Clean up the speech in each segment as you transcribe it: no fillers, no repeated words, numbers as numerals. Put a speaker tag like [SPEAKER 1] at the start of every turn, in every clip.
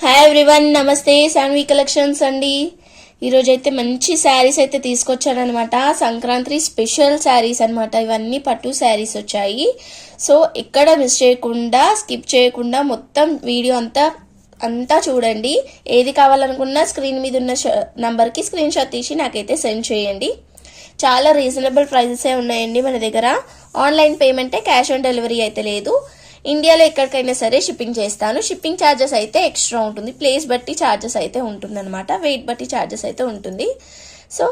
[SPEAKER 1] Hi everyone, నమస్తే. Saanvi collections అండి. ఈరోజు అయితే మంచి శారీస్ అయితే తీసుకొచ్చాను అనమాట. సంక్రాంతి స్పెషల్ శారీస్ అనమాట. ఇవన్నీ పట్టు శారీస్ వచ్చాయి. సో ఎక్కడ మిస్ చేయకుండా, స్కిప్ చేయకుండా మొత్తం వీడియో అంతా చూడండి. ఏది కావాలనుకున్నా స్క్రీన్ మీద ఉన్న నంబర్కి స్క్రీన్ షాట్ తీసి నాకైతే సెండ్ చేయండి. చాలా రీజనబుల్ ప్రైజెసే ఉన్నాయండి మన దగ్గర. ఆన్లైన్ పేమెంటే, క్యాష్ ఆన్ డెలివరీ అయితే లేదు. ఇండియాలో ఎక్కడికైనా సరే షిప్పింగ్ చేస్తాను. షిప్పింగ్ ఛార్జెస్ అయితే ఎక్స్ట్రా ఉంటుంది. ప్లేస్ బట్టి ఛార్జెస్ అయితే ఉంటుంది అనమాట. వెయిట్ బట్టి ఛార్జెస్ అయితే ఉంటుంది. సో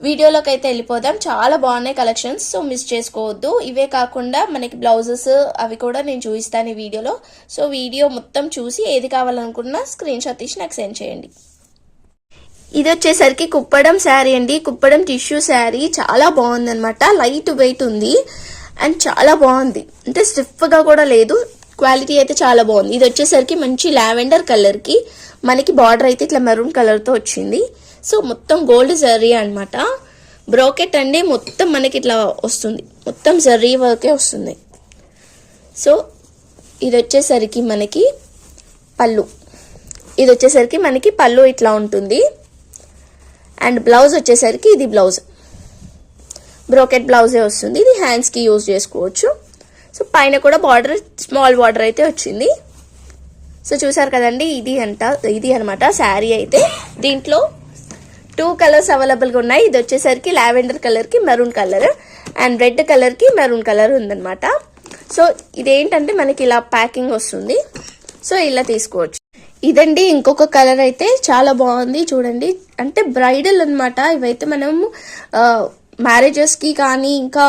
[SPEAKER 1] వీడియోలోకి అయితే వెళ్ళిపోదాం. చాలా బాగున్నాయి కలెక్షన్స్, సో మిస్ చేసుకోవద్దు. ఇవే కాకుండా మనకి బ్లౌజెస్ అవి కూడా నేను చూపిస్తాను ఈ వీడియోలో. సో వీడియో మొత్తం చూసి ఏది కావాలనుకున్నా స్క్రీన్ షాట్ తీసి నాకు సెండ్ చేయండి. ఇది వచ్చేసరికి కుప్పడం శారీ అండి. కుప్పడం టిష్యూ శారీ చాలా బాగుంది అనమాట. లైట్ వెయిట్ ఉంది అండ్ చాలా బాగుంది. అంటే స్టిఫ్గా కూడా లేదు. క్వాలిటీ అయితే చాలా బాగుంది. ఇది వచ్చేసరికి మంచి లావెండర్ కలర్కి మనకి బార్డర్ అయితే ఇట్లా మెరూన్ కలర్తో వచ్చింది. సో మొత్తం గోల్డ్ జరీ అనమాట. బ్రోకెట్ అండి, మొత్తం మనకి ఇట్లా వస్తుంది. మొత్తం జరీ వర్కే వస్తుంది. సో ఇది వచ్చేసరికి మనకి పళ్ళు. ఇది వచ్చేసరికి మనకి పళ్ళు ఇట్లా ఉంటుంది. అండ్ బ్లౌజ్ వచ్చేసరికి ఇది బ్లౌజ్ బ్రోకెట్ బ్లౌజే వస్తుంది. ఇది హ్యాండ్స్కి యూజ్ చేసుకోవచ్చు. సో పైన కూడా బార్డర్, స్మాల్ బార్డర్ అయితే వచ్చింది. సో చూసారు కదండి, ఇది అనమాట శారీ అయితే. దీంట్లో 2 కలర్స్ అవైలబుల్గా ఉన్నాయి. ఇది వచ్చేసరికి లావెండర్ కలర్కి మెరూన్ కలర్ అండ్ రెడ్ కలర్కి మెరూన్ కలర్ ఉందన్నమాట. సో ఇదేంటంటే మనకి ఇలా ప్యాకింగ్ వస్తుంది. సో ఇలా తీసుకోవచ్చు. ఇదండి ఇంకొక కలర్ అయితే చాలా బాగుంది చూడండి. అంటే బ్రైడల్ అనమాట. ఇవైతే మనము మ్యారేజెస్కి కానీ ఇంకా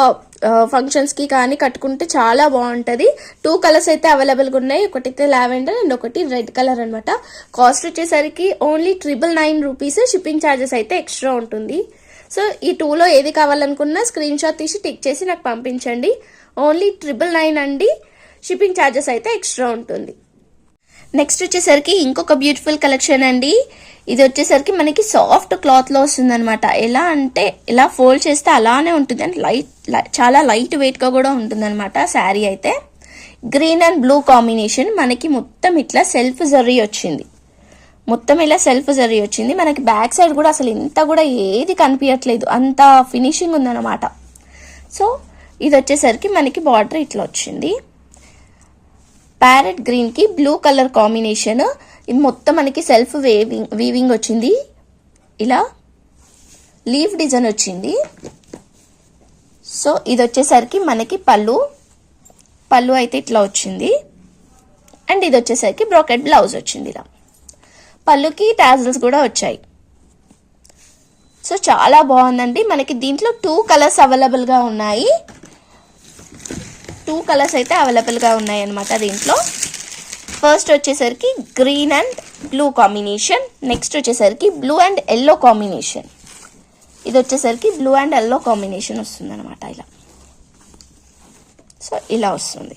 [SPEAKER 1] ఫంక్షన్స్కి కానీ కట్టుకుంటే చాలా బాగుంటుంది. 2 కలర్స్ అయితే అవైలబుల్గా ఉన్నాయి. ఒకటైతే లావెండర్ అండ్ ఒకటి రెడ్ కలర్ అనమాట. కాస్ట్ వచ్చేసరికి ఓన్లీ 999 రూపీస్. షిప్పింగ్ ఛార్జెస్ అయితే ఎక్స్ట్రా ఉంటుంది. సో ఈ 2లో ఏది కావాలనుకున్నా స్క్రీన్ షాట్ తీసి టిక్ చేసి నాకు పంపించండి. ఓన్లీ 999 అండి. షిప్పింగ్ ఛార్జెస్ అయితే ఎక్స్ట్రా ఉంటుంది. నెక్స్ట్ వచ్చేసరికి ఇంకొక బ్యూటిఫుల్ కలెక్షన్ అండి. ఇది వచ్చేసరికి మనకి సాఫ్ట్ క్లాత్లో వస్తుంది అనమాట. ఎలా అంటే ఇలా ఫోల్డ్ చేస్తే అలానే ఉంటుంది. అండ్ చాలా లైట్ వెయిట్గా కూడా ఉంటుంది అనమాట శారీ అయితే. Green and blue combination. మనకి మొత్తం ఇట్లా సెల్ఫ్ జరీ వచ్చింది. మొత్తం ఇలా సెల్ఫ్ జరీ వచ్చింది. మనకి బ్యాక్ సైడ్ కూడా అసలు ఇంత కూడా ఏది కనిపించట్లేదు, అంత ఫినిషింగ్ ఉందన్నమాట. సో ఇది వచ్చేసరికి మనకి బార్డర్ ఇట్లా వచ్చింది. ప్యారెట్ గ్రీన్ కి బ్లూ కలర్ కాంబినేషన్. ఇది మొత్తం మనకి సెల్ఫ్ వీవింగ్ వచ్చింది. ఇలా లీఫ్ డిజైన్ వచ్చింది. సో ఇది వచ్చేసరికి మనకి పళ్ళు అయితే ఇట్లా వచ్చింది. అండ్ ఇది వచ్చేసరికి బ్రోకెట్ బ్లౌజ్ వచ్చింది. ఇలా పళ్ళుకి టాజల్స్ కూడా వచ్చాయి. సో చాలా బాగుందండి. మనకి దీంట్లో 2 కలర్స్ అవైలబుల్గా ఉన్నాయి. 2 కలర్స్ అయితే అవైలబుల్గా ఉన్నాయి అనమాట దీంట్లో. ఫస్ట్ వచ్చేసరికి green and blue combination. Next వచ్చేసరికి బ్లూ అండ్ ఎల్లో కాంబినేషన్. ఇది వచ్చేసరికి బ్లూ అండ్ ఎల్లో కాంబినేషన్ వస్తుంది అనమాట. ఇలా సో ఇలా వస్తుంది.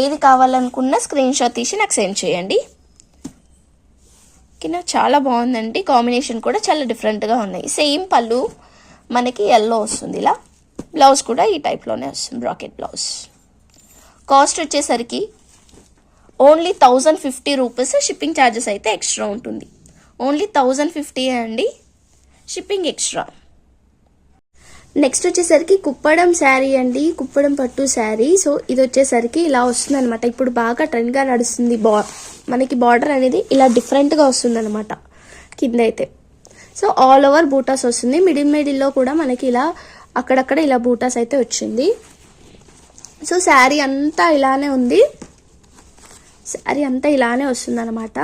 [SPEAKER 1] ఏది కావాలనుకున్నా స్క్రీన్ షాట్ తీసి నాకు సెండ్ చేయండి. కింద చాలా బాగుందండి. కాంబినేషన్ కూడా చాలా డిఫరెంట్గా ఉన్నాయి. సేమ్ పళ్ళు మనకి ఎల్లో వస్తుంది. ఇలా బ్లౌజ్ కూడా ఈ టైప్లోనే వస్తుంది, బ్రాకెట్ బ్లౌజ్. కాస్ట్ వచ్చేసరికి ఓన్లీ 1050 రూపీస్. షిప్పింగ్ ఛార్జెస్ అయితే ఎక్స్ట్రా ఉంటుంది. ఓన్లీ 1050 అండి, షిప్పింగ్ ఎక్స్ట్రా. నెక్స్ట్ వచ్చేసరికి కుప్పడం శారీ అండి. కుప్పడం పట్టు శారీ. సో ఇది వచ్చేసరికి ఇలా వస్తుంది అనమాట. ఇప్పుడు బాగా ట్రెండ్గా నడుస్తుంది. మనకి బార్డర్ అనేది ఇలా డిఫరెంట్గా వస్తుంది అనమాట కింద అయితే. సో ఆల్ ఓవర్ బూటాస్ వస్తుంది. మిడిల్లో కూడా మనకి ఇలా అక్కడక్కడ ఇలా బూటాస్ అయితే వచ్చింది. సో శారీ అంతా ఇలానే ఉంది. శారీ అంతా ఇలానే వస్తుంది అనమాట.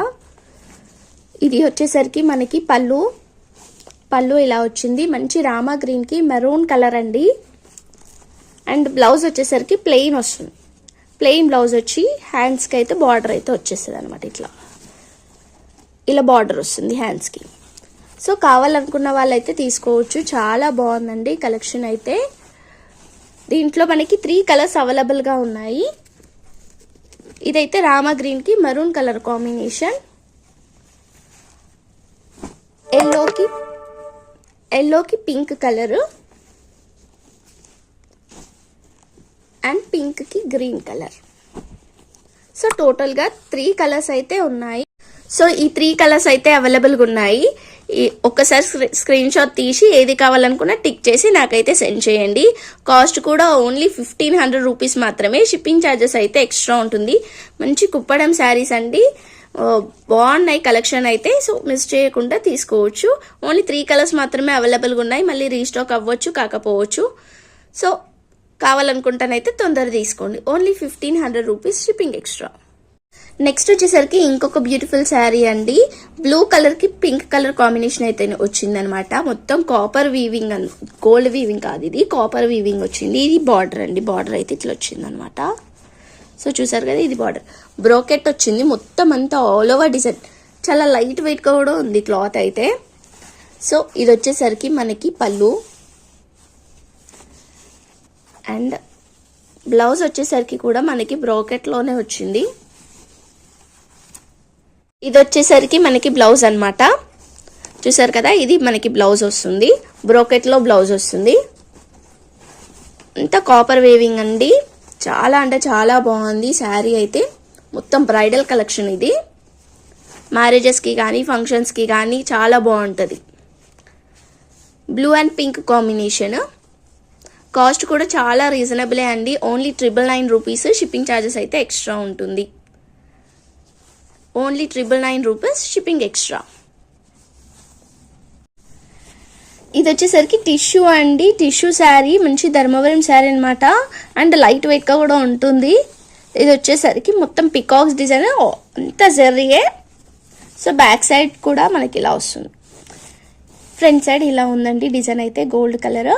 [SPEAKER 1] ఇది వచ్చేసరికి మనకి పళ్ళు ఇలా వచ్చింది. మంచి రామా గ్రీన్కి మెరూన్ కలర్ అండి. అండ్ బ్లౌజ్ వచ్చేసరికి ప్లెయిన్ వస్తుంది. ప్లెయిన్ బ్లౌజ్ వచ్చి హ్యాండ్స్కి అయితే బార్డర్ అయితే వచ్చేస్తుంది అనమాట. ఇలా బార్డర్ వస్తుంది హ్యాండ్స్కి. సో కావాలనుకున్న వాళ్ళైతే తీసుకోవచ్చు. చాలా బాగుందండి కలెక్షన్ అయితే. దీంట్లో మనకి 3 కలర్స్ అవైలబుల్గా ఉన్నాయి. ఇదైతే రామా గ్రీన్కి మెరూన్ కలర్ కాంబినేషన్. ఎల్లోకి పింక్ కలర్ అండ్ పింక్కి గ్రీన్ కలర్. సో టోటల్గా 3 కలర్స్ అయితే ఉన్నాయి. సో ఈ 3 కలర్స్ అయితే అవైలబుల్గా ఉన్నాయి. ఒక్కసారి స్క్రీన్ షాట్ తీసి ఏది కావాలనుకున్నా టిక్ చేసి నాకైతే సెండ్ చేయండి. కాస్ట్ కూడా ఓన్లీ 1500 రూపీస్ మాత్రమే. షిప్పింగ్ ఛార్జెస్ అయితే ఎక్స్ట్రా ఉంటుంది. మంచి కుప్పడం శారీస్ అండి, బాగున్నాయి కలెక్షన్ అయితే. సో మిస్ చేయకుండా తీసుకోవచ్చు. ఓన్లీ 3 కలర్స్ మాత్రమే అవైలబుల్గా ఉన్నాయి. మళ్ళీ రీస్టాక్ అవ్వచ్చు కాకపోవచ్చు. సో కావాలనుకుంటానైతే తొందర తీసుకోండి. Only 1500 rupees shipping extra. Next వచ్చేసరికి ఇంకొక బ్యూటిఫుల్ శారీ అండి. బ్లూ కలర్ కి పింక్ కలర్ కాంబినేషన్ అయితే వచ్చిందనమాట. మొత్తం కాపర్ వీవింగ్, గోల్డ్ వీవింగ్ కాదు, ఇది కాపర్ వీవింగ్ వచ్చింది. ఇది బార్డర్ అండి, బార్డర్ అయితే ఇట్లా వచ్చింది అనమాట. సో చూసారు కదా, ఇది బార్డర్ బ్రోకెట్ వచ్చింది. మొత్తం అంతా ఆల్ ఓవర్ డిజైన్, చాలా లైట్ వెయిట్ గా కూడా ఉంది క్లాత్ అయితే. సో ఇది వచ్చేసరికి మనకి పళ్ళు అండ్ బ్లౌజ్ వచ్చేసరికి కూడా మనకి బ్రోకెట్ లోనే వచ్చింది. ఇది వచ్చేసరికి మనకి బ్లౌజ్ అన్నమాట. చూసారు కదా, ఇది మనకి బ్లౌజ్ వస్తుంది. బ్రోకెట్ లో బ్లౌజ్ వస్తుంది. అంతా కాపర్ వేవింగ్ అండి. చాలా అంటే చాలా బాగుంది శారీ అయితే. మొత్తం బ్రైడల్ కలెక్షన్ ఇది. మ్యారేజెస్ కి కానీ ఫంక్షన్స్ కి కానీ చాలా బాగుంటుంది. Blue and pink combination. Cost కూడా చాలా రీజనబులే అండి. Only 999 rupees. షిప్పింగ్ ఛార్జెస్ అయితే ఎక్స్ట్రా ఉంటుంది. Only 999 rupees shipping extra. ఇది వచ్చేసరికి టిష్యూ అండి. టిష్యూ శారీ, మంచి ధర్మవరం శారీ అనమాట. అండ్ లైట్ వెయిట్ గా కూడా ఉంటుంది. ఇది వచ్చేసరికి మొత్తం పికాక్స్ డిజైన్ అంతా జరీయే. సో బ్యాక్ సైడ్ కూడా మనకి ఇలా వస్తుంది. ఫ్రంట్ సైడ్ ఇలా ఉందండి డిజైన్ అయితే, గోల్డ్ కలర్.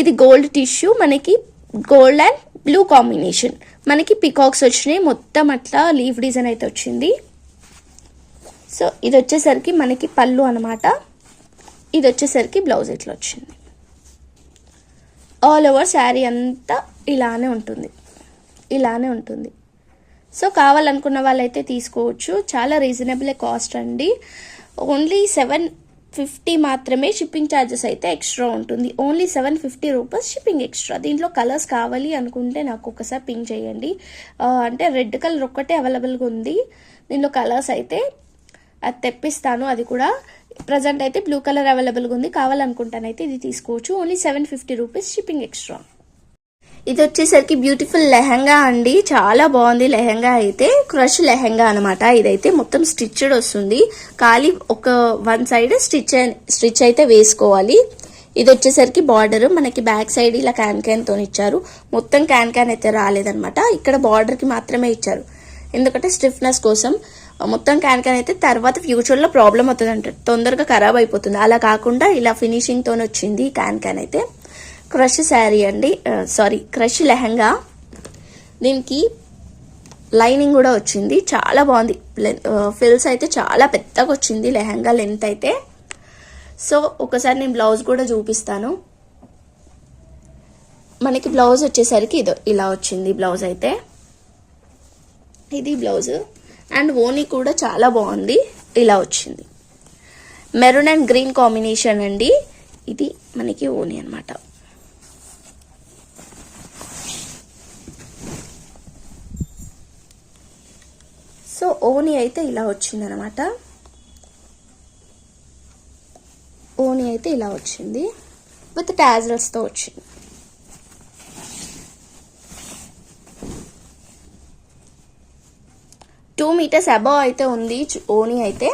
[SPEAKER 1] ఇది గోల్డ్ టిష్యూ, మనకి గోల్డ్ అండ్ బ్లూ కాంబినేషన్. మనకి పికాక్స్ వచ్చినాయి. మొత్తం అట్లా లీఫ్ డిజైన్ అయితే వచ్చింది. సో ఇది వచ్చేసరికి మనకి పళ్ళు అనమాట. ఇది వచ్చేసరికి బ్లౌజ్ ఇట్లా వచ్చింది. ఆల్ ఓవర్ శారీ అంతా ఇలానే ఉంటుంది, ఇలానే ఉంటుంది. సో కావాలనుకున్న వాళ్ళైతే తీసుకోవచ్చు. చాలా రీజనబుల్ కాస్ట్ అండి. ఓన్లీ 750 మాత్రమే. షిప్పింగ్ ఛార్జెస్ అయితే ఎక్స్ట్రా ఉంటుంది. Only 750 rupees shipping extra. దీంట్లో కలర్స్ కావాలి అనుకుంటే నాకు ఒకసారి పింక్ చేయండి. అంటే రెడ్ కలర్ ఒక్కటే అవైలబుల్గా ఉంది. దీంట్లో కలర్స్ అయితే అది తెప్పిస్తాను. అది కూడా ప్రజెంట్ అయితే బ్లూ కలర్ అవైలబుల్గా ఉంది. కావాలనుకుంటానైతే ఇది తీసుకోవచ్చు. Only 750 rupees shipping extra. ఇది వచ్చేసరికి బ్యూటిఫుల్ లెహంగా అండి. చాలా బాగుంది లెహంగా అయితే. క్రష్ లెహంగా అనమాట. ఇదైతే మొత్తం స్టిచ్డ్ వస్తుంది. ఖాళీ ఒక 1 సైడ్ స్టిచ్ అయితే వేసుకోవాలి. ఇది వచ్చేసరికి బార్డర్ మనకి బ్యాక్ సైడ్ ఇలా క్యాన్ తో ఇచ్చారు. మొత్తం క్యాన్ అయితే రాలేదనమాట. ఇక్కడ బార్డర్ కి మాత్రమే ఇచ్చారు. ఎందుకంటే స్టిఫ్నెస్ కోసం. మొత్తం క్యాన్ అయితే తర్వాత ఫ్యూచర్ లో ప్రాబ్లం అవుతుంది అంటే, తొందరగా ఖరాబ్ అయిపోతుంది. అలా కాకుండా ఇలా ఫినిషింగ్ తో వచ్చింది క్యాన్ అయితే. క్రష్ శారీ అండి, సారీ క్రష్ లెహంగా. దీనికి లైనింగ్ కూడా వచ్చింది. చాలా బాగుంది. ఫిల్స్ అయితే చాలా పెద్దగా వచ్చింది లెహంగా లెంత్ అయితే. సో ఒకసారి నేను బ్లౌజ్ కూడా చూపిస్తాను. మనకి బ్లౌజ్ వచ్చేసరికి ఇదో ఇలా వచ్చింది బ్లౌజ్ అయితే. ఇది బ్లౌజ్. అండ్ ఓనీ కూడా చాలా బాగుంది, ఇలా వచ్చింది. మెరూన్ అండ్ గ్రీన్ కాంబినేషన్ అండి. ఇది మనకి ఓనీ అనమాట. సో ఓనీ అయితే ఇలా వచ్చింది అనమాట. ఓనీ అయితే ఇలా వచ్చింది విత్ టాజల్స్ తో వచ్చింది. టూ మీటర్స్ అబవ్ అయితే ఉంది ఓనీ అయితే.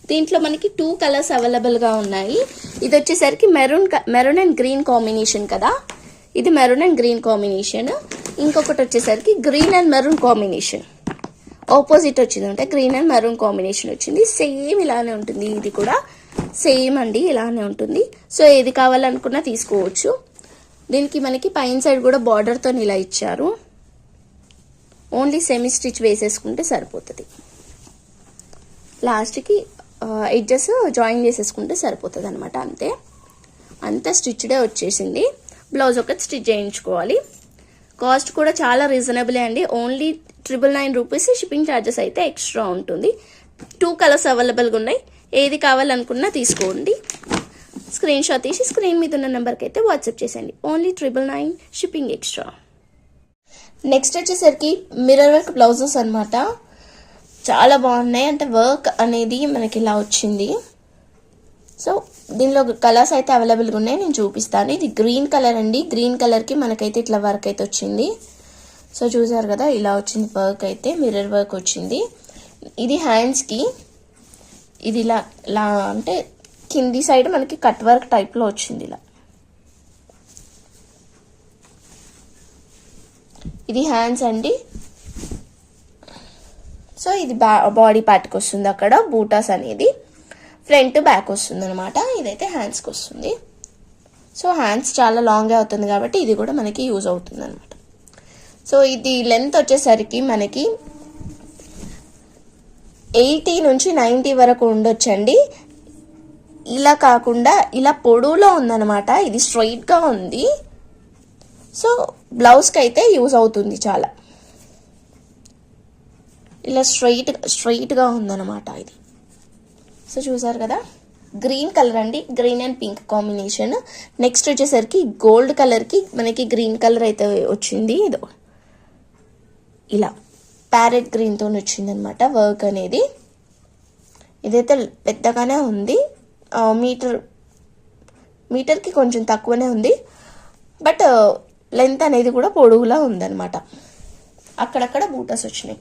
[SPEAKER 1] దీంట్లో మనకి 2 కలర్స్ అవైలబుల్ గా ఉన్నాయి. ఇది వచ్చేసరికి మెరూన్ అండ్ గ్రీన్ కాంబినేషన్ కదా. ఇది మెరూన్ అండ్ గ్రీన్ కాంబినేషన్. ఇంకొకటి వచ్చేసరికి green and maroon combination. Opposite వచ్చింది అంటే గ్రీన్ అండ్ మెరూన్ కాంబినేషన్ వచ్చింది. సేమ్ ఇలానే ఉంటుంది. ఇది కూడా సేమ్ అండి, ఇలానే ఉంటుంది. సో ఏది కావాలనుకున్నా తీసుకోవచ్చు. దీనికి మనకి పైన సైడ్ కూడా బార్డర్ తో ఇలా ఇచ్చారు. ఓన్లీ సెమీ స్టిచ్ వేసేసుకుంటే సరిపోతుంది. లాస్ట్కి ఎడ్జెస్ జాయిన్ చేసేసుకుంటే సరిపోతుంది అనమాట. అంతే, అంతా స్టిచ్డే వచ్చేసింది. బ్లౌజ్ ఒకటి స్టిచ్ చేయించుకోవాలి. కాస్ట్ కూడా చాలా రీజనబులే అండి. Only 999 rupees. షిప్పింగ్ ఛార్జెస్ అయితే ఎక్స్ట్రా ఉంటుంది. 2 కలర్స్ అవైలబుల్గా ఉన్నాయి. ఏది కావాలనుకున్నా తీసుకోండి. స్క్రీన్ షాట్ తీసి స్క్రీన్ మీద ఉన్న నెంబర్కి అయితే వాట్సాప్ చేసేయండి. Only 999 shipping extra. నెక్స్ట్ వచ్చేసరికి మిర్రర్ వర్క్ బ్లౌజెస్ అనమాట. చాలా బాగున్నాయి. అంటే వర్క్ అనేది మనకి ఇలా వచ్చింది. సో దీనిలో కలర్స్ అయితే అవైలబుల్గా ఉన్నాయి, నేను చూపిస్తాను. ఇది గ్రీన్ కలర్ అండి. గ్రీన్ కలర్కి మనకైతే ఇట్లా వర్క్ అయితే వచ్చింది. సో చూసారు కదా, ఇలా వచ్చింది వర్క్ అయితే, మిర్రర్ వర్క్ వచ్చింది. ఇది హ్యాండ్స్కి ఇది ఇలా అంటే కింది సైడ్ మనకి కట్ వర్క్ టైప్లో వచ్చింది ఇలా. ఇది హ్యాండ్స్ అండి. సో ఇది బాడీ పార్ట్కి వస్తుంది, అక్కడ బూటాస్ అనేది ఫ్రంట్ బ్యాక్ వస్తుంది అనమాట. ఇదైతే హ్యాండ్స్కి వస్తుంది. సో హ్యాండ్స్ చాలా లాంగ్ అవుతుంది కాబట్టి ఇది కూడా మనకి యూజ్ అవుతుంది అనమాట. సో ఇది లెంత్ వచ్చేసరికి మనకి 80 నుంచి 90 వరకు ఉండొచ్చండి. ఇలా కాకుండా ఇలా పొడవులో ఉందన్నమాట, ఇది స్ట్రైట్గా ఉంది. సో బ్లౌజ్కి అయితే యూజ్ అవుతుంది చాలా. ఇలా స్ట్రైట్గా ఉందన్నమాట ఇది. సో చూసారు కదా, గ్రీన్ కలర్ అండి, green and pink combination. Next వచ్చేసరికి గోల్డ్ కలర్కి మనకి గ్రీన్ కలర్ అయితే వచ్చింది. ఇదో ఇలా ప్యారెట్ గ్రీన్తో వచ్చింది అనమాట వర్క్ అనేది. ఇదైతే పెద్దగానే ఉంది, మీటర్కి కొంచెం తక్కువనే ఉంది, బట్ లెంత్ అనేది కూడా పొడవులా ఉందన్నమాట. అక్కడక్కడ బూటాస్ వచ్చినాయి.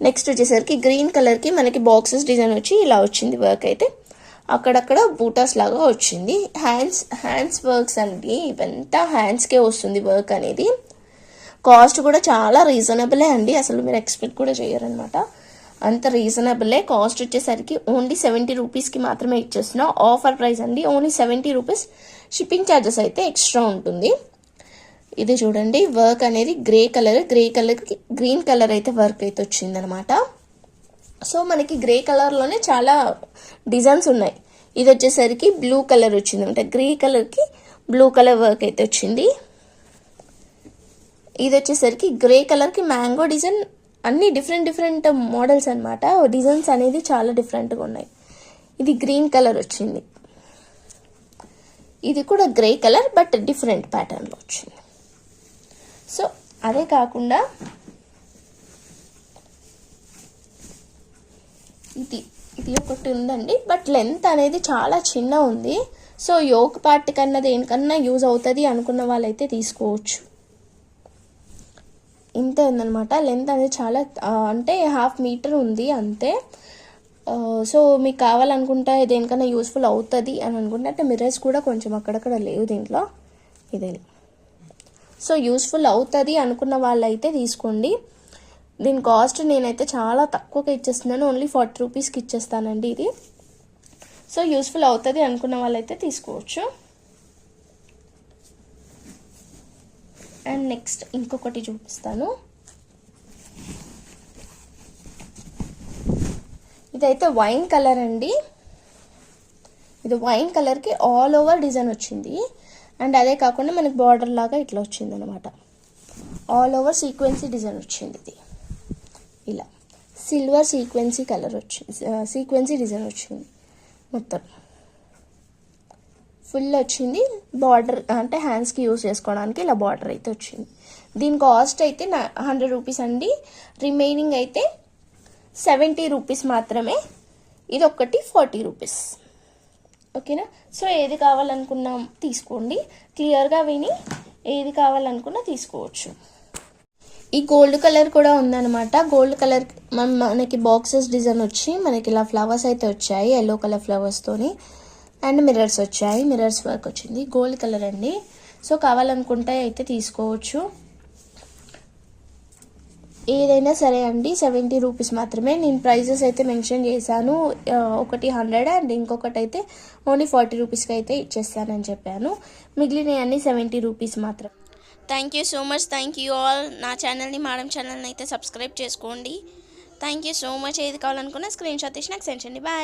[SPEAKER 1] నెక్స్ట్ వచ్చేసరికి గ్రీన్ కలర్కి మనకి బాక్సెస్ డిజైన్ వచ్చి ఇలా వచ్చింది వర్క్ అయితే, అక్కడక్కడ బూటాస్ లాగా వచ్చింది. హ్యాండ్స్ వర్క్స్ అండి, ఇవంతా హ్యాండ్స్కే వస్తుంది వర్క్ అనేది. కాస్ట్ కూడా చాలా రీజనబులే అండి, అసలు మీరు ఎక్స్పెక్ట్ కూడా చేయరనమాట, అంత రీజనబులే. కాస్ట్ వచ్చేసరికి ఓన్లీ 70 రూపీస్కి మాత్రమే ఇచ్చేస్తున్నాం. ఆఫర్ ప్రైస్ అండి, ఓన్లీ 70 రూపీస్. షిప్పింగ్ ఛార్జెస్ అయితే ఎక్స్ట్రా ఉంటుంది. ఇది చూడండి, వర్క్ అనేది గ్రే కలర్కి గ్రీన్ కలర్ అయితే వర్క్ అయితే వచ్చిందనమాట. సో మనకి గ్రే కలర్లోనే చాలా డిజైన్స్ ఉన్నాయి. ఇది వచ్చేసరికి బ్లూ కలర్ వచ్చింది, అంటే గ్రే కలర్కి బ్లూ కలర్ వర్క్ అయితే వచ్చింది. ఇది వచ్చేసరికి గ్రే కలర్కి మ్యాంగో డిజైన్. అన్ని డిఫరెంట్ మోడల్స్ అనమాట, డిజైన్స్ అనేది చాలా డిఫరెంట్గా ఉన్నాయి. ఇది గ్రీన్ కలర్ వచ్చింది, ఇది కూడా గ్రే కలర్ బట్ డిఫరెంట్ ప్యాటర్న్లో వచ్చింది. సో అదే కాకుండా ఇది ఒకటి ఉందండి, బట్ లెంత్ అనేది చాలా చిన్న ఉంది. సో యోక్ పార్ట్ కన్నా దేనికన్నా యూజ్ అవుతుంది అనుకున్న వాళ్ళైతే తీసుకోవచ్చు. ఇంతే ఉందనమాట, లెంత్ అనేది చాలా అంటే 1/2 మీటర్ ఉంది అంతే. సో మీకు కావాలనుకుంటే దేనికన్నా యూస్ఫుల్ అవుతుంది అని అనుకుంటే, అంటే మిర్రర్స్ కూడా కొంచెం అక్కడక్కడ లేవు దీంట్లో, ఇదే. సో యూస్ఫుల్ అవుతుంది అనుకున్న వాళ్ళైతే తీసుకోండి. దీని కాస్ట్ నేనైతే చాలా తక్కువగా ఇచ్చేస్తున్నాను, ఓన్లీ 40 రూపీస్కి ఇచ్చేస్తానండి ఇది. సో యూస్ఫుల్ అవుతుంది అనుకున్న వాళ్ళైతే తీసుకోవచ్చు. అండ్ నెక్స్ట్ ఇంకొకటి చూపిస్తాను. ఇదైతే వైన్ కలర్ అండి. ఇది వైన్ కలర్కి ఆల్ ఓవర్ డిజైన్ వచ్చింది. అండ్ అదే కాకుండా మనకి బార్డర్ లాగా ఇట్లా వచ్చింది అనమాట, ఆల్ ఓవర్ సీక్వెన్సీ డిజైన్ వచ్చింది. ఇది ఇలా సిల్వర్ సీక్వెన్సీ కలర్ వచ్చింది, సీక్వెన్సీ డిజైన్ వచ్చింది, మొత్తం ఫుల్ వచ్చింది. బార్డర్ అంటే హ్యాండ్స్కి యూజ్ చేసుకోవడానికి ఇలా బార్డర్ అయితే వచ్చింది. దీని కాస్ట్ అయితే 100 రూపీస్ అండి, రిమైనింగ్ అయితే 70 రూపీస్ మాత్రమే. ఇది ఒక్కటి 40 రూపీస్. ఓకేనా? సో ఏది కావాలనుకున్నా తీసుకోండి, క్లియర్గా విని ఏది కావాలనుకున్నా తీసుకోవచ్చు. ఈ గోల్డ్ కలర్ కూడా ఉందన్నమాట. గోల్డ్ కలర్ మనకి బాక్సెస్ డిజైన్ వచ్చి మనకి ఇలా ఫ్లవర్స్ అయితే వచ్చాయి, ఎల్లో కలర్ ఫ్లవర్స్తోని. అండ్ మిర్రర్స్ వచ్చాయి, మిర్రర్స్ వర్క్ వచ్చింది. గోల్డ్ కలర్ అండి. సో కావాలనుకుంటే అయితే తీసుకోవచ్చు. ఏదైనా సరే అండి, 70 రూపీస్ మాత్రమే. నేను ప్రైజెస్ అయితే మెన్షన్ చేశాను, ఒకటి 100 అండ్ ఇంకొకటి అయితే ఓన్లీ 40 రూపీస్కి అయితే ఇచ్చేస్తానని చెప్పాను. మిగిలిన అన్ని 70 రూపీస్ మాత్రం. Thank you so much, thank you all. నా ఛానల్ని మేడం ఛానల్ని అయితే సబ్స్క్రైబ్ చేసుకోండి. Thank you so much. ఏది కావాలనుకున్నా స్క్రీన్ షాట్ తీసి నాకు సెండ్ చేయండి. బాయ్.